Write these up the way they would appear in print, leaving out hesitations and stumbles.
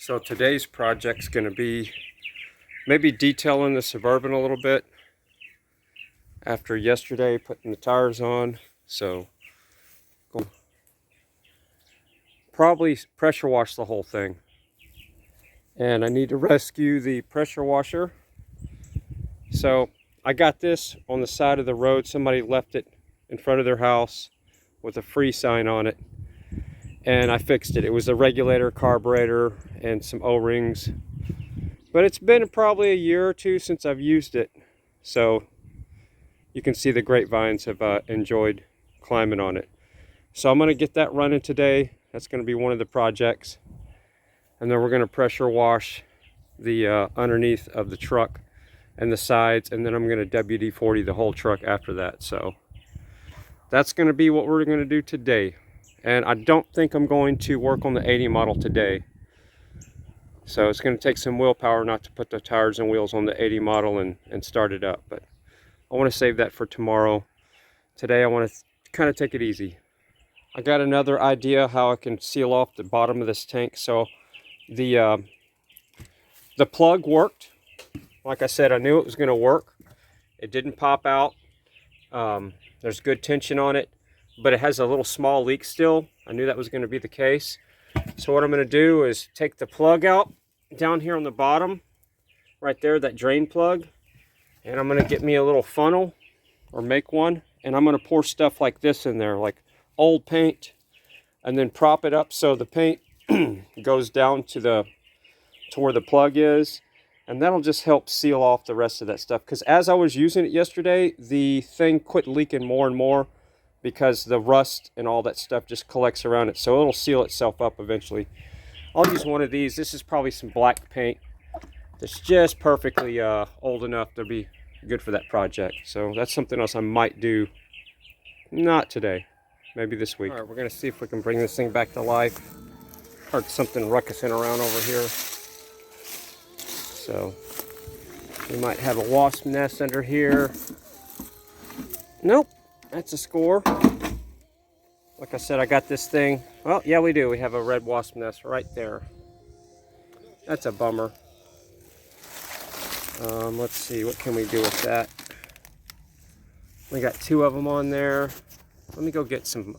So today's project's going to be maybe detailing the Suburban a little bit after yesterday putting the tires on. So probably pressure wash the whole thing. And I need to rescue the pressure washer. So I got this on the side of the road. Somebody left it in front of their house with a free sign on it. And I fixed it. It was a regulator, carburetor, and some O-rings. But it's been probably a year or two since I've used it. So you can see the grapevines have enjoyed climbing on it. So I'm going to get that running today. That's going to be one of the projects. And then we're going to pressure wash the underneath of the truck and the sides. And then I'm going to WD-40 the whole truck after that. So that's going to be what we're going to do today. And I don't think I'm going to work on the 80 model today. So it's going to take some willpower not to put the tires and wheels on the 80 model and start it up. But I want to save that for tomorrow. Today I want to kind of take it easy. I got another idea how I can seal off the bottom of this tank. So the plug worked. Like I said, I knew it was going to work. It didn't pop out. There's good tension on it, but it has a little small leak still. I knew that was going to be the case. So what I'm going to do is take the plug out down here on the bottom, right there, that drain plug, and I'm going to get me a little funnel, or make one, and I'm going to pour stuff like this in there, like old paint, and then prop it up so the paint goes down to where the plug is, and that'll just help seal off the rest of that stuff. Because as I was using it yesterday, the thing quit leaking more and more, because the rust and all that stuff just collects around it. So it'll seal itself up eventually. I'll use one of these. This is probably some black paint that's just perfectly old enough to be good for that project. So that's something else I might do. Not today, maybe this week. All right, we're gonna see if we can bring this thing back to life. Heard something ruckusing around over here. So we might have a wasp nest under here. Nope. That's a score. Like I said, I got this thing. Well, yeah, we do. We have a red wasp nest right there. That's a bummer. Let's see, what can we do with that? We got 2 of them on there. Let me go get some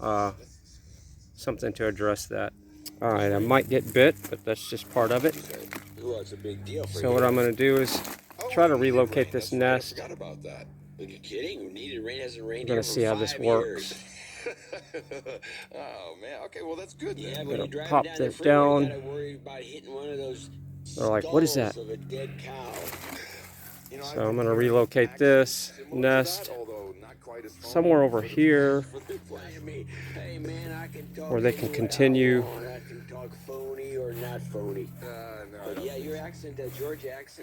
something to address that. All right, I might get bit, but that's just part of it. So what I'm going to do is try to relocate this nest. Are you kidding? I'm going to see how this works. Oh man, okay, well that's good. I'm going to pop that down. They're like, what is that? So I'm going to relocate this nest somewhere over here where they can continue. I'm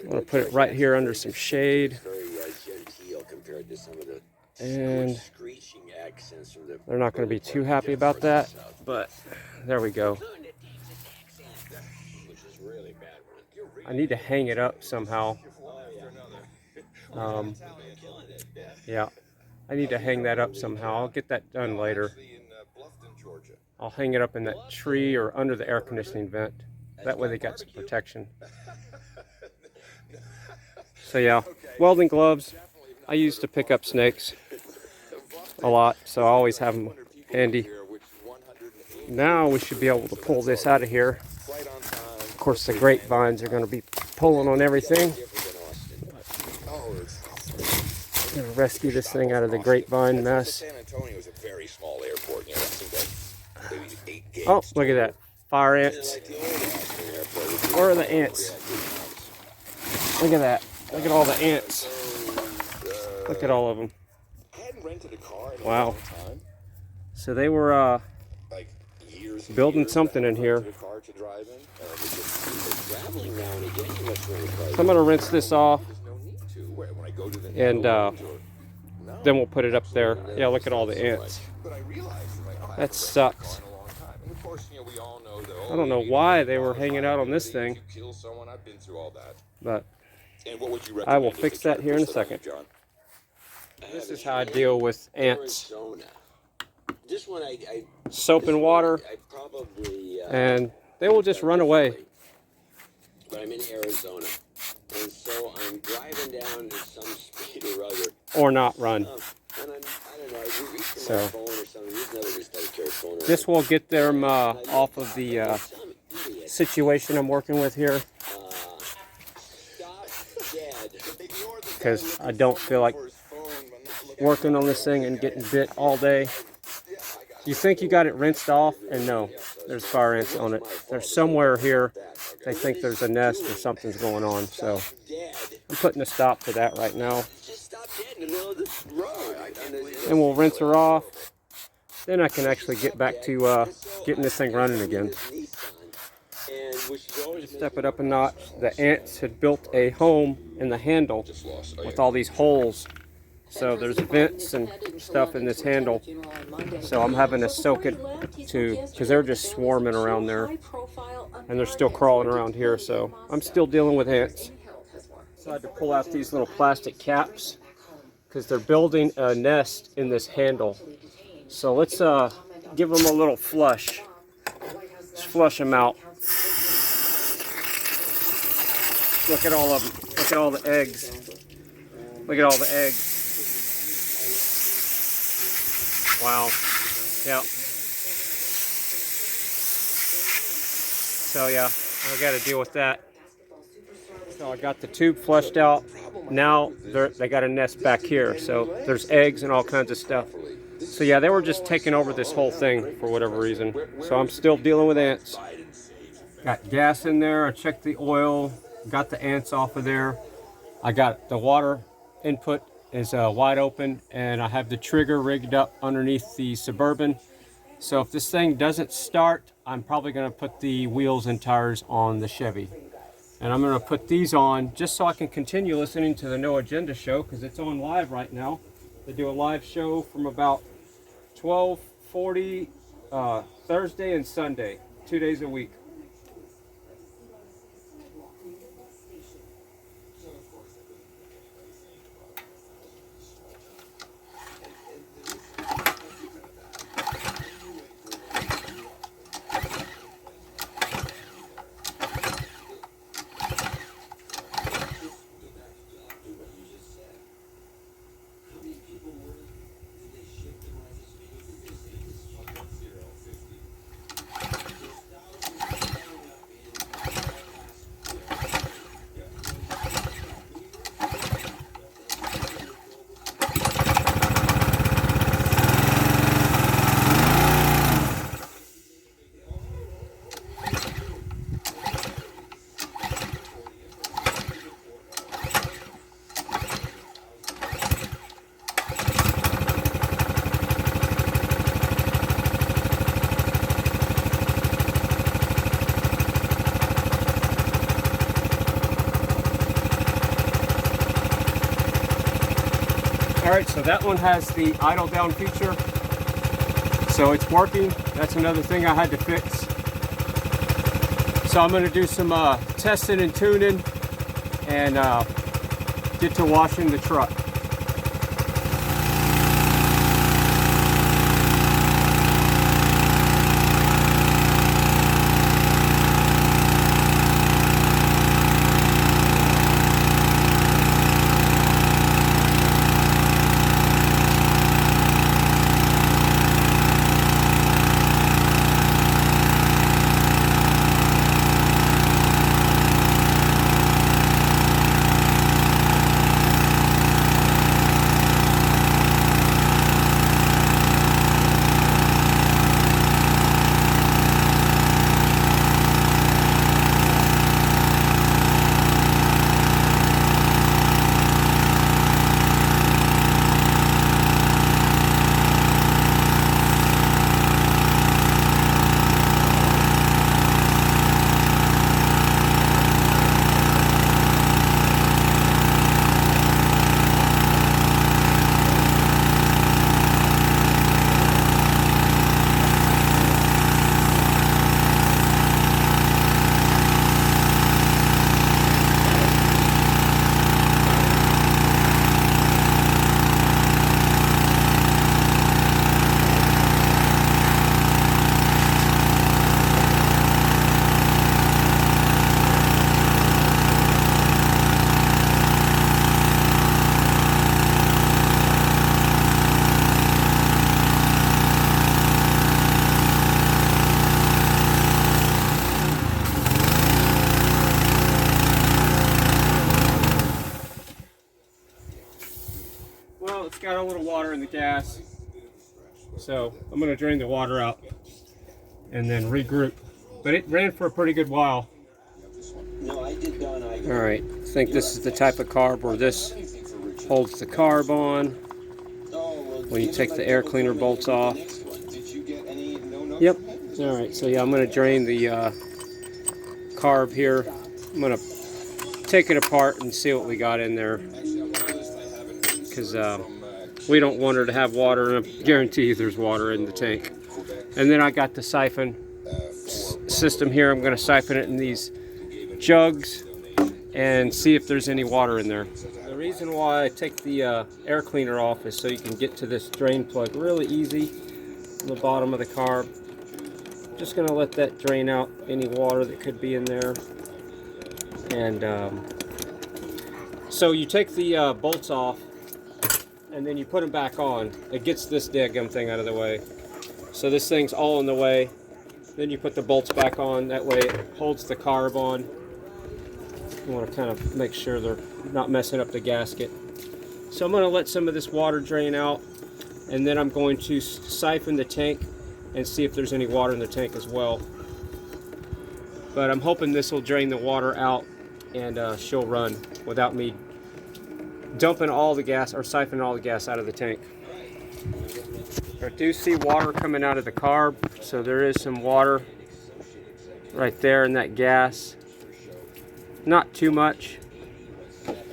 going to put it right here under some shade. And they're not going to be too happy about that, but there we go. I need to hang it up somehow. Yeah, I need to hang that up somehow. I'll get that done later. I'll hang it up in that tree or under the air conditioning vent. That way they got some protection. So yeah, welding gloves. I used to pick up snakes a lot, so I always have them handy. Now we should be able to pull this out of here. Of course, the grapevines are going to be pulling on everything. I'm going to rescue this thing out of the grapevine mess. Oh, look at that. Fire ants. Where are the ants? Look at that. Look at all the ants. Look at all of them. Wow. So they were building something in here. So I'm going to rinse this off. And then we'll put it up there. Yeah, look at all the ants. That sucks. I don't know why they were hanging out on this thing. But I will fix that here in a second. This is how I deal with ants. Soap and water, and they will just run away. but I'm in Arizona, and so I'm driving down at some speed or other. Or not run. And I don't know, I reached for So my phone or something. There's another reason I carry a phone around. this will get them off of the situation I'm working with here, Stop dead. because I don't feel like working on this thing and getting bit all day. You think you got it rinsed off, and no, there's fire ants on it. There's somewhere here. They think there's a nest or something's going on, so I'm putting a stop to that right now. Just stop dead in the middle of this road. And we'll rinse her off. Then I can actually get back to getting this thing running again. Step it up a notch. The ants had built a home in the handle with all these holes. So there's vents and stuff in this handle. So I'm having to soak it because they're just swarming around there. And they're still crawling around here. So I'm still dealing with ants. So I had to pull out these little plastic caps because they're building a nest in this handle. So let's give them a little flush. Let's flush them out. Look at all of them. Look at all the eggs. Look at all the eggs. Wow. Yeah. So yeah, I got to deal with that. So I got the tube flushed out. Now they got a nest back here. So there's eggs and all kinds of stuff. So yeah, they were just taking over this whole thing for whatever reason. So I'm still dealing with ants. Got gas in there. I checked the oil. Got the ants off of there. I got the water input is wide open, and I have the trigger rigged up underneath the Suburban. So if this thing doesn't start, I'm probably going to put the wheels and tires on the Chevy. And I'm going to put these on just so I can continue listening to the No Agenda show, because it's on live right now. They do a live show from about 12:40 Thursday and Sunday, 2 days a week. Alright, so that one has the idle down feature. So it's working. That's another thing I had to fix. So I'm going to do some testing and tuning and get to washing the truck. got a little water in the gas. So I'm going to drain the water out and then regroup. But it ran for a pretty good while. Alright, I think this is the type of carb where this holds the carb on when you take the air cleaner bolts off. Yep. Alright, so yeah, I'm going to drain the carb here. I'm going to take it apart and see what we got in there. Because we don't want her to have water, and I guarantee you there's water in the tank. And then I got the siphon system here. I'm going to siphon it in these jugs and see if there's any water in there. The reason why I take the air cleaner off is so you can get to this drain plug really easy on the bottom of the carb. Just going to let that drain out any water that could be in there. And so you take the bolts off and then you put them back on. It gets this daggum thing out of the way. So this thing's all in the way. Then you put the bolts back on. That way it holds the carb on. You want to kind of make sure they're not messing up the gasket. So I'm going to let some of this water drain out, and then I'm going to siphon the tank and see if there's any water in the tank as well. But I'm hoping this will drain the water out and she'll run without me dumping all the gas or siphoning all the gas out of the tank. I do see water coming out of the carb, so there is some water right there in that gas. Not too much,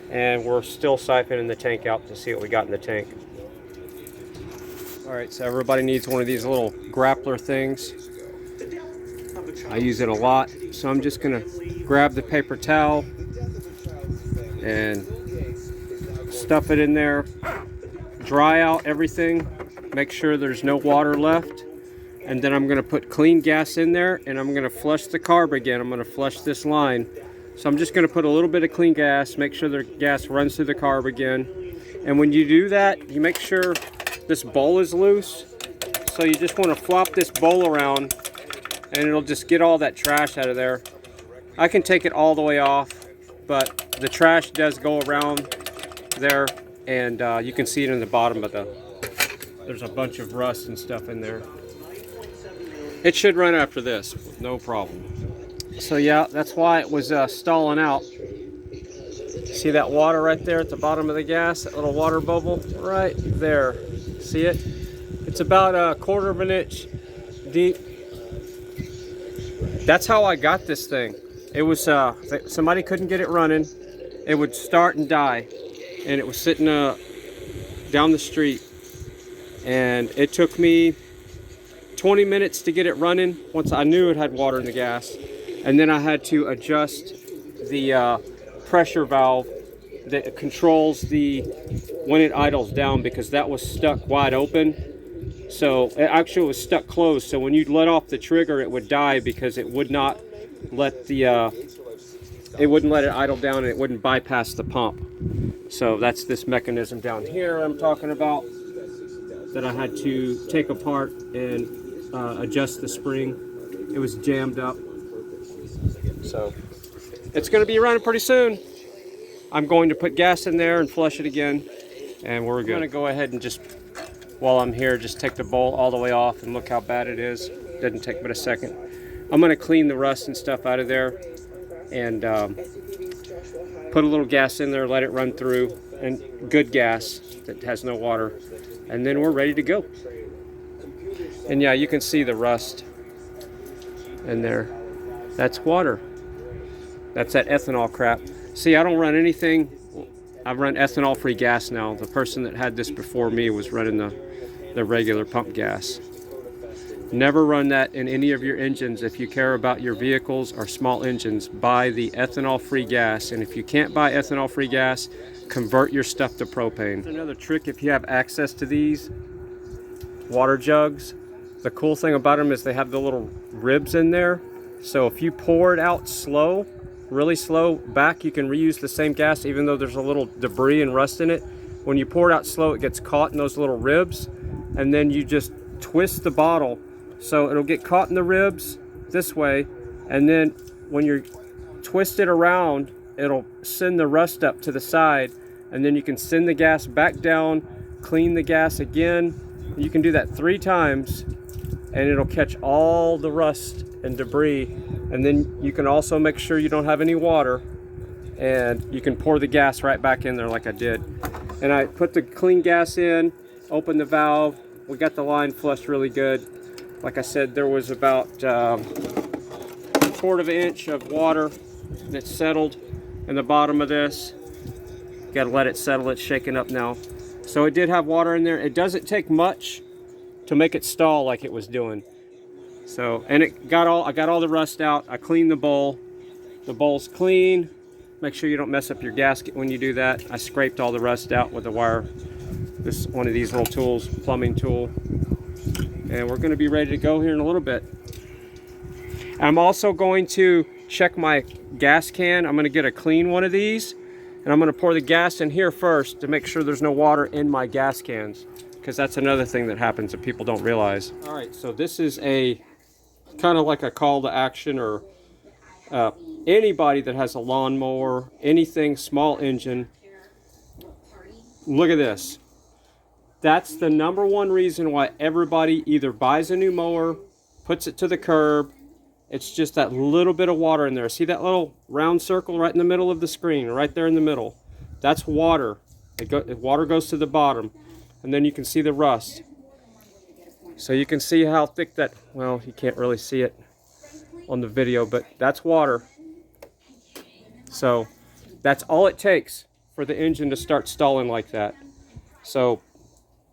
and we're still siphoning the tank out to see what we got in the tank. Alright, so everybody needs one of these little grappler things. I use it a lot, so I'm just going to grab the paper towel and stuff it in there, dry out everything, make sure there's no water left, and then I'm going to put clean gas in there, and I'm going to flush the carb again. I'm going to flush this line. So I'm just going to put a little bit of clean gas, make sure the gas runs through the carb again. And when you do that, you make sure this bowl is loose. So you just want to flop this bowl around and it'll just get all that trash out of there. I can take it all the way off, but the trash does go around there, and you can see it in the bottom of there's a bunch of rust and stuff in there. It should run after this with no problem. So yeah, that's why it was stalling out. See that water right there at the bottom of the gas, that little water bubble right there. See it? It's about 1/4 of an inch deep. That's how I got this thing. It was somebody couldn't get it running. It would start and die, and it was sitting down the street, and it took me 20 minutes to get it running once I knew it had water in the gas. And then I had to adjust the pressure valve that controls when it idles down, because that was stuck wide open. So it actually was stuck closed. So when you let off the trigger, it would die because it would not let it wouldn't let it idle down, and it wouldn't bypass the pump. So that's this mechanism down here I'm talking about that I had to take apart and adjust the spring. It was jammed up. So it's going to be running pretty soon. I'm going to put gas in there and flush it again, and we're going to go ahead and just, while I'm here, just take the bowl all the way off and look how bad it is. Doesn't take but a second. I'm going to clean the rust and stuff out of there and put a little gas in there, let it run through, and good gas that has no water, and then we're ready to go. And yeah, you can see the rust in there. That's water. That's that ethanol crap. See, I don't run anything. I run ethanol-free gas now. The person that had this before me was running the regular pump gas. Never run that in any of your engines. If you care about your vehicles or small engines, buy the ethanol-free gas. And if you can't buy ethanol-free gas, convert your stuff to propane. Another trick, if you have access to these water jugs, the cool thing about them is they have the little ribs in there. So if you pour it out slow, really slow back, you can reuse the same gas even though there's a little debris and rust in it. When you pour it out slow, it gets caught in those little ribs, and then you just twist the bottle so it'll get caught in the ribs this way, and then when you twist it around, it'll send the rust up to the side, and then you can send the gas back down, clean the gas again. You can do that 3 times and it'll catch all the rust and debris. And then you can also make sure you don't have any water, and you can pour the gas right back in there like I did. And I put the clean gas in, opened the valve. We got the line flushed really good. Like I said, there was about 1/4 inch of water that settled in the bottom of this. Got to let it settle. It's shaking up now. So it did have water in there. It doesn't take much to make it stall like it was doing. So, and I got all the rust out. I cleaned the bowl. The bowl's clean. Make sure you don't mess up your gasket when you do that. I scraped all the rust out with a wire. This one of these little tools, plumbing tool. And we're going to be ready to go here in a little bit. I'm also going to check my gas can. I'm going to get a clean one of these, and I'm going to pour the gas in here first to make sure there's no water in my gas cans, because that's another thing that happens that people don't realize. All right, so this is a kind of like a call to action, or anybody that has a lawnmower, anything small engine. Look at this. That's the #1 reason why everybody either buys a new mower, puts it to the curb. It's just that little bit of water in there. See that little round circle right in the middle of the screen, right there in the middle? That's water. Water goes to the bottom, and then you can see the rust. So you can see how thick that, well, you can't really see it on the video, but that's water. So that's all it takes for the engine to start stalling like that. So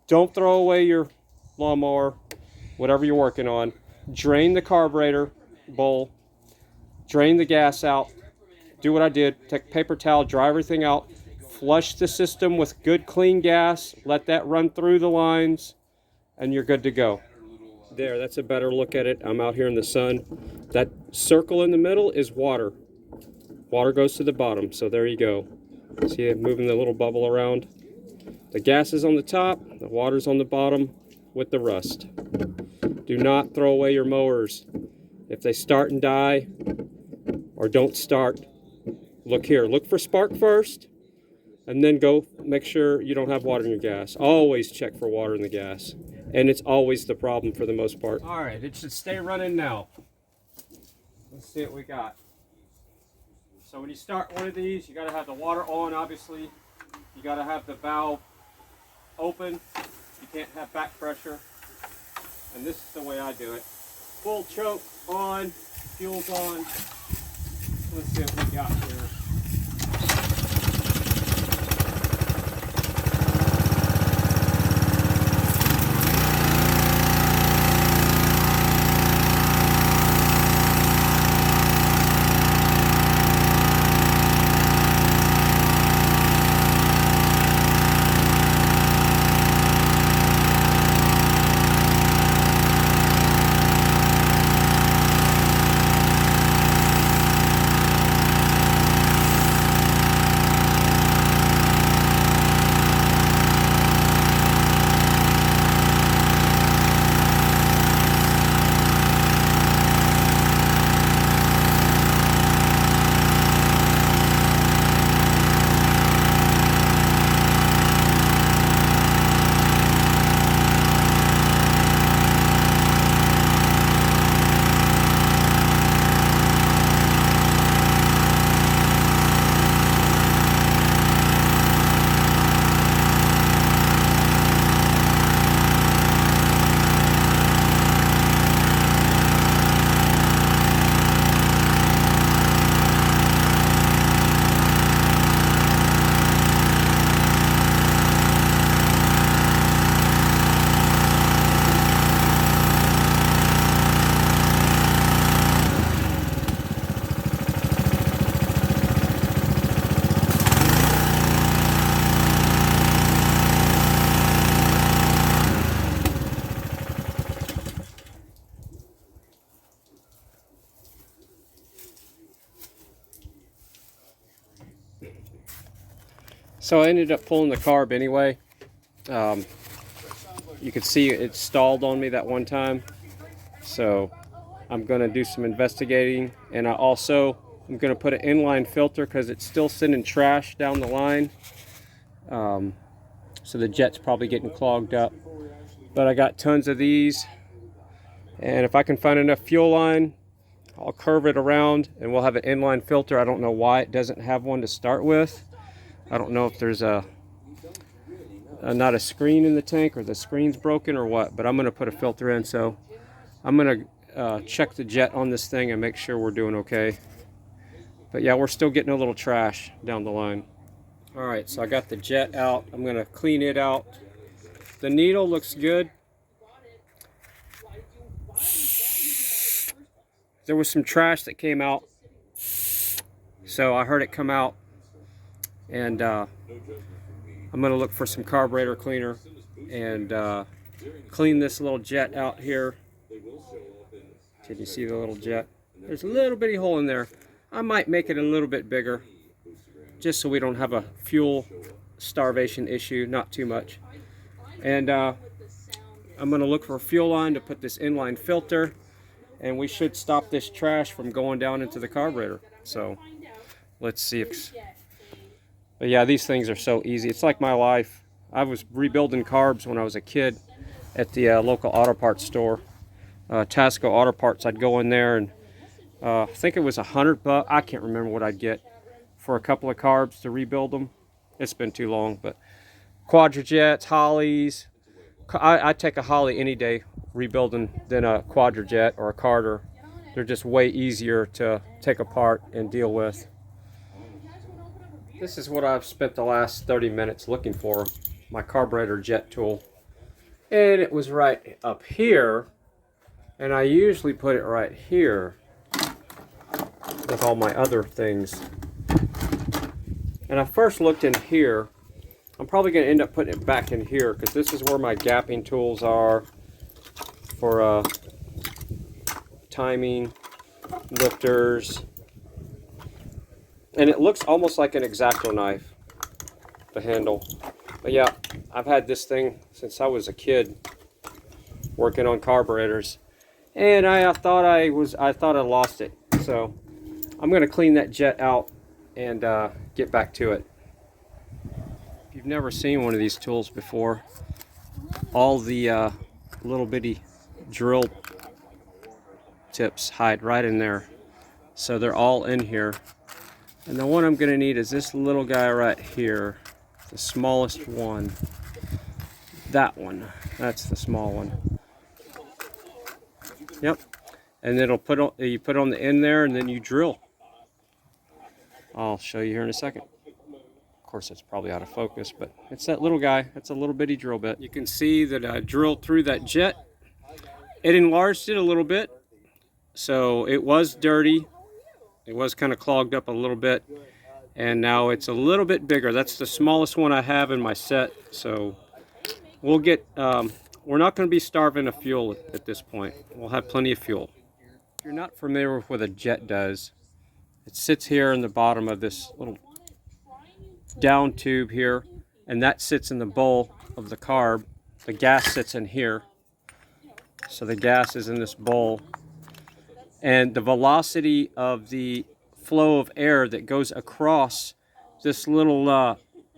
don't throw away your lawnmower, whatever you're working on. Drain the carburetor bowl, drain the gas out, do what I did, take a paper towel, dry everything out, flush the system with good clean gas, let that run through the lines, and you're good to go. There, that's a better look at it. I'm out here in the sun. That circle in the middle is water. Water goes to the bottom, so there you go. See it moving the little bubble around? The gas is on the top, the water's on the bottom with the rust. Do not throw away your mowers. If they start and die, or don't start, look here. Look for spark first, and then go make sure you don't have water in your gas. Always check for water in the gas. And it's always the problem for the most part. All right, it should stay running now. Let's see what we got. So when you start one of these, you gotta have the water on, obviously. You gotta have the valve open. You can't have back pressure. And this is the way I do it. Full choke on, fuel's on. Let's see what we got here. So I ended up pulling the carb anyway. You could see it stalled on me that one time. So I'm going to do some investigating, and I'm going to put an inline filter because it's still sending trash down the line. so the jet's probably getting clogged up. But I got tons of these, and if I can find enough fuel line, I'll curve it around and we'll have an inline filter. I don't know why it doesn't have one to start with. I don't know if there's not a screen in the tank, or the screen's broken or what, but I'm going to put a filter in. So I'm going to check the jet on this thing and make sure we're doing okay. But yeah, we're still getting a little trash down the line. All right, so I got the jet out. I'm going to clean it out. The needle looks good. There was some trash that came out, so I heard it come out, and I'm going to look for some carburetor cleaner and clean this little jet out here. Can you see the little jet? There's a little bitty hole in there. I might make it a little bit bigger, just so we don't have a fuel starvation issue, not too much. And I'm going to look for a fuel line to put this inline filter, and we should stop this trash from going down into the carburetor. So let's see if... But yeah, these things are so easy. It's like my life. I was rebuilding carbs when I was a kid at the local auto parts store, Tasco Auto Parts. I'd go in there and I think it was $100. I can't remember what I'd get for a couple of carbs to rebuild them. It's been too long, but Quadrajets, Hollies. I take a Holly any day rebuilding than a Quadrajet or a Carter. They're just way easier to take apart and deal with. This is what I've spent the last 30 minutes looking for, my carburetor jet tool. And it was right up here, and I usually put it right here with all my other things. And I first looked in here. I'm probably going to end up putting it back in here, because this is where my gapping tools are for timing, lifters. And it looks almost like an X-Acto knife, the handle. But yeah, I've had this thing since I was a kid, working on carburetors. And I thought I lost it. So I'm going to clean that jet out and get back to it. If you've never seen one of these tools before, all the little bitty drill tips hide right in there. So they're all in here. And the one I'm going to need is this little guy right here, the smallest one. That one, that's the small one. Yep. And then you put on the end there, and then you drill. I'll show you here in a second. Of course, it's probably out of focus, but it's that little guy. It's a little bitty drill bit. You can see that I drilled through that jet. It enlarged it a little bit, so it was dirty. It was kind of clogged up a little bit, and now it's a little bit bigger. That's the smallest one I have in my set, so we'll get, we're not going to be starving of fuel at this point. We'll have plenty of fuel. If you're not familiar with what a jet does, it sits here in the bottom of this little down tube here, and that sits in the bowl of the carb. The gas sits in here, so the gas is in this bowl. And the velocity of the flow of air that goes across this little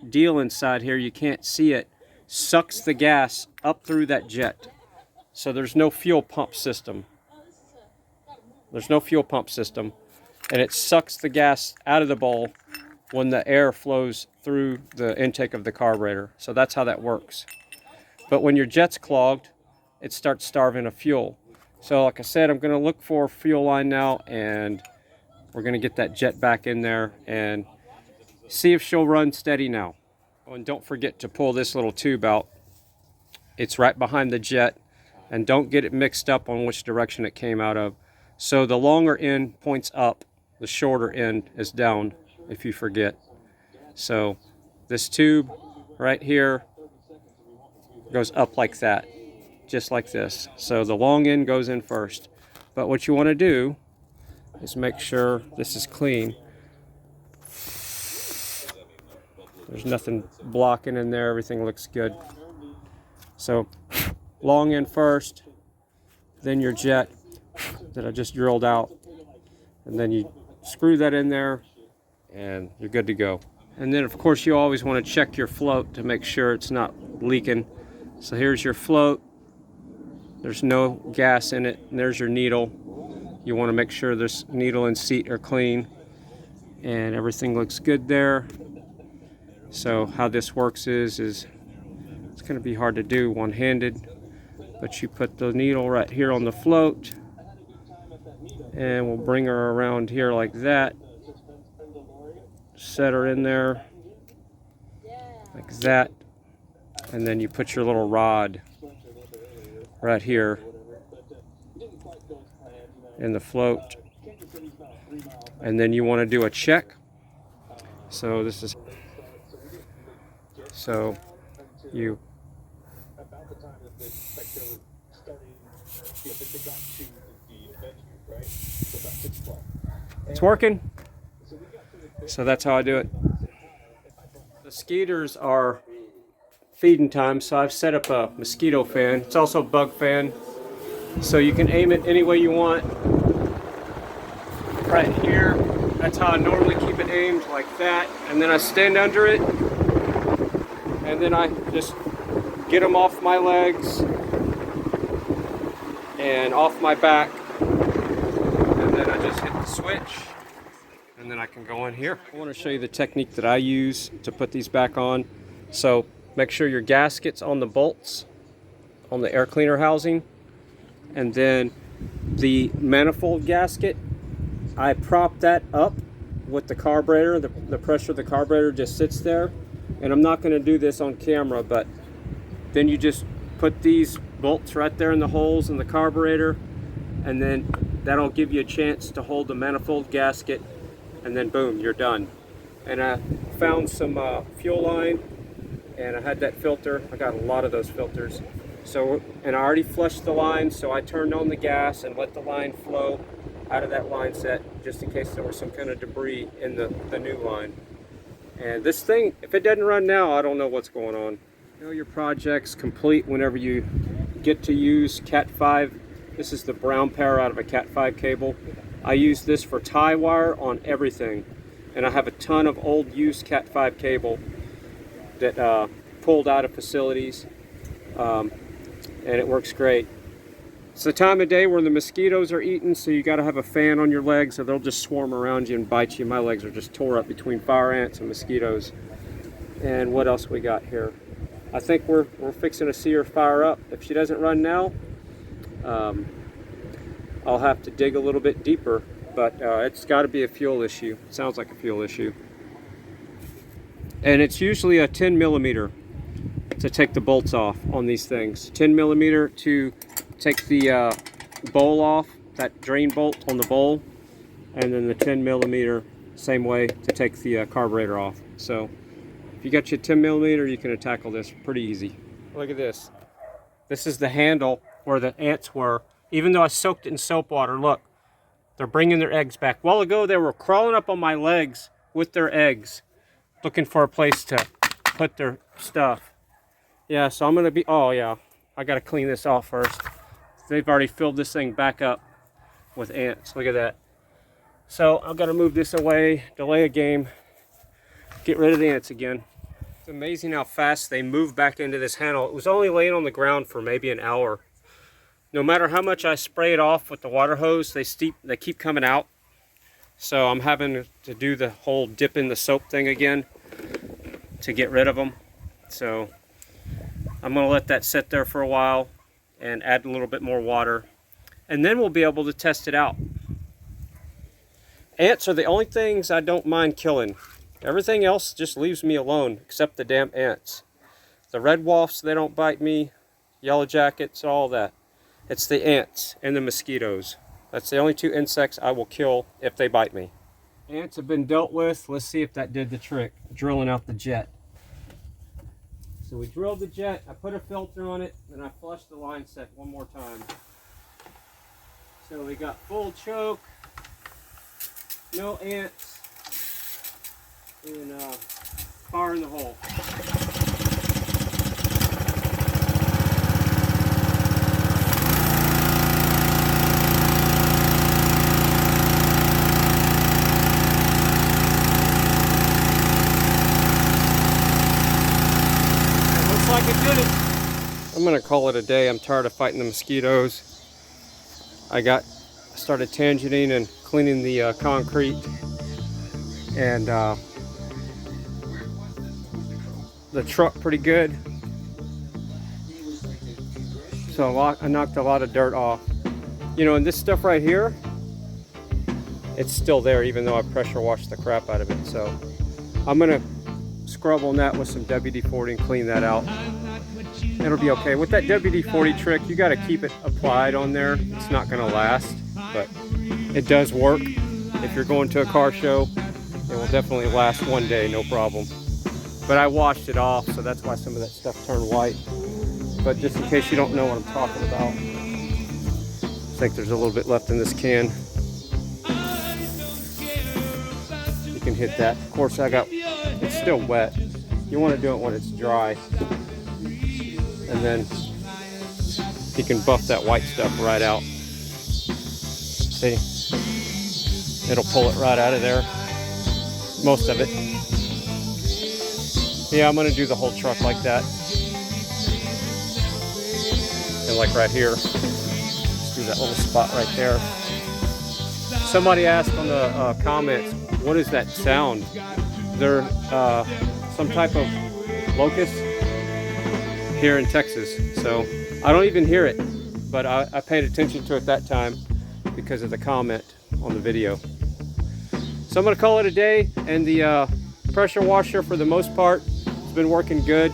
deal inside here, you can't see it, sucks the gas up through that jet. So there's no fuel pump system. There's no fuel pump system. And it sucks the gas out of the bowl when the air flows through the intake of the carburetor. So that's how that works. But when your jet's clogged, it starts starving of fuel. So like I said, I'm going to look for a fuel line now, and we're going to get that jet back in there and see if she'll run steady now. Oh, and don't forget to pull this little tube out. It's right behind the jet, and don't get it mixed up on which direction it came out of. So the longer end points up, the shorter end is down, if you forget. So this tube right here goes up like that, just like this. So the long end goes in first. But what you want to do is make sure this is clean. There's nothing blocking in there, everything looks good. So long end first, then your jet that I just drilled out, and then you screw that in there and you're good to go. And then of course you always want to check your float to make sure it's not leaking. So here's your float. There's no gas in it. And there's your needle. You want to make sure this needle and seat are clean. And everything looks good there. So how this works is it's going to be hard to do one-handed. But you put the needle right here on the float. And we'll bring her around here like that. Set her in there like that, and then you put your little rod right here in the float, and then you want to do a check. So this is you it's working. So that's how I do it. The skeeters are feeding time, so I've set up a mosquito fan. It's also a bug fan, so you can aim it any way you want. Right here, that's how I normally keep it aimed, like that. And then I stand under it, and then I just get them off my legs and off my back, and then I just hit the switch. And then I can go in here. I want to show you the technique that I use to put these back on. So make sure your gasket's on the bolts on the air cleaner housing, and then the manifold gasket, I prop that up with the carburetor. The pressure of the carburetor just sits there, and I'm not going to do this on camera, but then you just put these bolts right there in the holes in the carburetor, and then that'll give you a chance to hold the manifold gasket. And then boom, you're done. And I found some fuel line, and I had that filter. I got a lot of those filters. So, and I already flushed the line, so I turned on the gas and let the line flow out of that line set, just in case there was some kind of debris in the new line. And this thing, if it doesn't run now, I don't know what's going on. You know your project's complete whenever you get to use Cat 5. This is the brown power out of a Cat 5 cable. I use this for tie wire on everything, and I have a ton of old used Cat 5 cable that pulled out of facilities, and it works great. It's the time of day where the mosquitoes are eating, so you got to have a fan on your legs or they'll just swarm around you and bite you. My legs are just tore up between fire ants and mosquitoes. And what else we got here? I think we're fixing to see her fire up. If she doesn't run now, I'll have to dig a little bit deeper, but it's got to be a fuel issue. It sounds like a fuel issue. And it's usually a 10 millimeter to take the bolts off on these things. 10 millimeter to take the bowl off, that drain bolt on the bowl, and then the 10 millimeter same way to take the carburetor off. So if you got your 10 millimeter, you can tackle this pretty easy. Look at this. This is the handle where the ants were. Even though I soaked it in soap water, look, they're bringing their eggs back. A while ago, they were crawling up on my legs with their eggs, looking for a place to put their stuff. Yeah, so I'm going to be, oh yeah, I got to clean this off first. They've already filled this thing back up with ants. Look at that. So I've got to move this away, delay a game, get rid of the ants again. It's amazing how fast they move back into this handle. It was only laying on the ground for maybe an hour. No matter how much I spray it off with the water hose, they keep coming out. So I'm having to do the whole dip in the soap thing again to get rid of them. So I'm going to let that sit there for a while and add a little bit more water. And then we'll be able to test it out. Ants are the only things I don't mind killing. Everything else just leaves me alone, except the damn ants. The red wasps, they don't bite me. Yellow jackets, all that. It's the ants and the mosquitoes. That's the only two insects I will kill if they bite me. Ants have been dealt with. Let's see if that did the trick, drilling out the jet. So we drilled the jet, I put a filter on it, and I flushed the line set one more time. So we got full choke, no ants, and fire in the hole. gonna call it a day. I'm tired of fighting the mosquitoes. I started tangenting and cleaning the concrete, and the truck pretty good. So I knocked a lot of dirt off. You know, and this stuff right here, it's still there even though I pressure washed the crap out of it. So I'm gonna scrub on that with some WD-40 and clean that out. It'll be okay. With that WD-40 trick, you gotta keep it applied on there. It's not gonna last, but it does work. If you're going to a car show, it will definitely last one day, no problem. But I washed it off, so that's why some of that stuff turned white. But just in case you don't know what I'm talking about, I think there's a little bit left in this can. You can hit that. Of course, it's still wet. You want to do it when it's dry. And then you can buff that white stuff right out. See? It'll pull it right out of there. Most of it. Yeah, I'm gonna do the whole truck like that. And like right here, just do that little spot right there. Somebody asked on the comments, what is that sound? They're some type of locust here in Texas. So I don't even hear it, but I paid attention to it that time because of the comment on the video. So I'm gonna call it a day, and the pressure washer for the most part has been working good.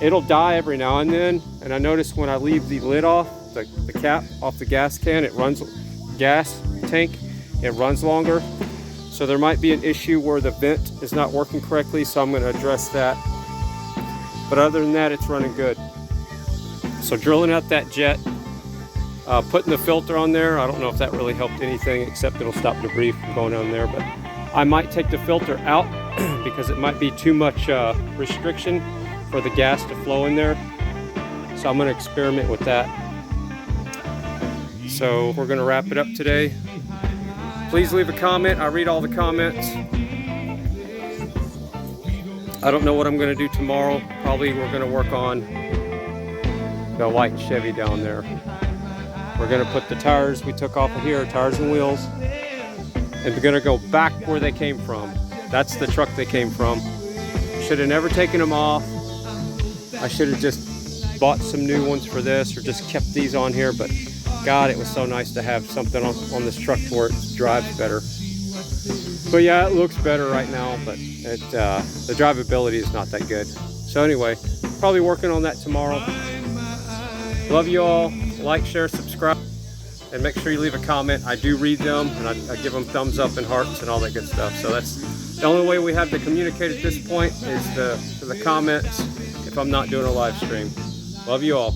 It'll die every now and then, and I notice when I leave the lid off, the cap off the gas can, gas tank, it runs longer. So there might be an issue where the vent is not working correctly, so I'm gonna address that. But other than that, it's running good. So drilling out that jet, putting the filter on there, I don't know if that really helped anything except it'll stop debris from going on there, but I might take the filter out because it might be too much restriction for the gas to flow in there. So I'm gonna experiment with that. So we're gonna wrap it up today. Please leave a comment. I read all the comments. I don't know what I'm gonna do tomorrow. Probably we're gonna work on the white Chevy down there. We're gonna put the tires we took off of here, tires and wheels, and we're gonna go back where they came from. That's the truck they came from. Should have never taken them off. I should have just bought some new ones for this or just kept these on here, but God, it was so nice to have something on this truck to where it drives better. But yeah, it looks better right now, but the drivability is not that good. So anyway, probably working on that tomorrow. Love you all. Like, share, subscribe, and make sure you leave a comment. I do read them, and I give them thumbs up and hearts and all that good stuff. So that's the only way we have to communicate at this point is the comments if I'm not doing a live stream. Love you all.